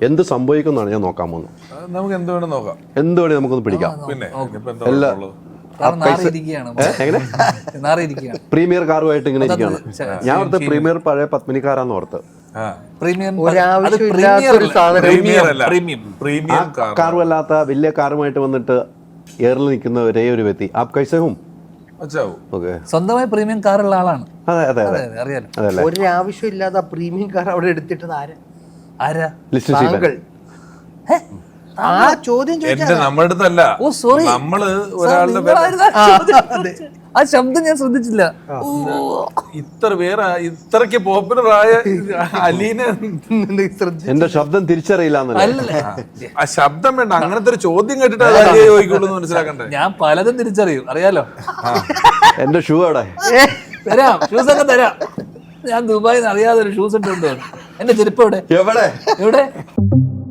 എന്ത് സംഭവിക്കുമെന്നാണ് ഞാൻ നോക്കാൻ പോകുന്നത്. നമുക്ക് എന്ത് വേണം നോക്കാം, എന്ത് വേണേ നമുക്കൊന്ന് പിടിക്കാം. പിന്നെ പ്രീമിയർ കാറുമായിട്ട് ഇങ്ങനെ ഇരിക്കുകയാണ്. ഞാൻ ഓർത്ത് പ്രീമിയർ പഴയ പത്മിനിക്കാരാന്ന് ഓർത്ത്. കാറും അല്ലാത്ത വലിയ കാറുമായിട്ട് വന്നിട്ട് എയറിൽ നിൽക്കുന്ന ഒരേ ഒരു വ്യക്തി. ആപ് കൈസേ ഹും? സ്വന്തമായി പ്രീമിയം കാറുള്ള ആളാണ്. അതെ അതെ അതെ അറിയാലോ. ഒരാവശ്യമില്ലാതെ പ്രീമിയം കാർ അവിടെ എടുത്തിട്ടത് ആരാ? ആ ചോദ്യം നമ്മുടെ അടുത്തല്ല. ഓ സോറി, നമ്മള് ഒരാളുടെ ആ ശബ്ദം ഞാൻ ശ്രദ്ധിച്ചില്ല. ഇത്ര പേര് ഇത്രക്ക് പോപ്പുലർ ആയ അലീനെ എന്റെ ശബ്ദം തിരിച്ചറിയില്ല. ആ ശബ്ദം വേണ്ട, അങ്ങനത്തെ ഒരു ചോദ്യം കേട്ടിട്ട് ചോദിക്കുള്ളൂ എന്ന് മനസ്സിലാക്കണ്ടേ. ഞാൻ പലതും തിരിച്ചറിയും, അറിയാലോ. എന്റെ ഷൂ അവിടെ തരാം, ഷൂസ് ഒക്കെ തരാം. ഞാൻ ദുബായിൽ നിന്ന് അറിയാതെ ഒരു ഷൂസ് ഇട്ടുണ്ട്. എന്റെ ചെരുപ്പ് എവിടെ? എവിടെ?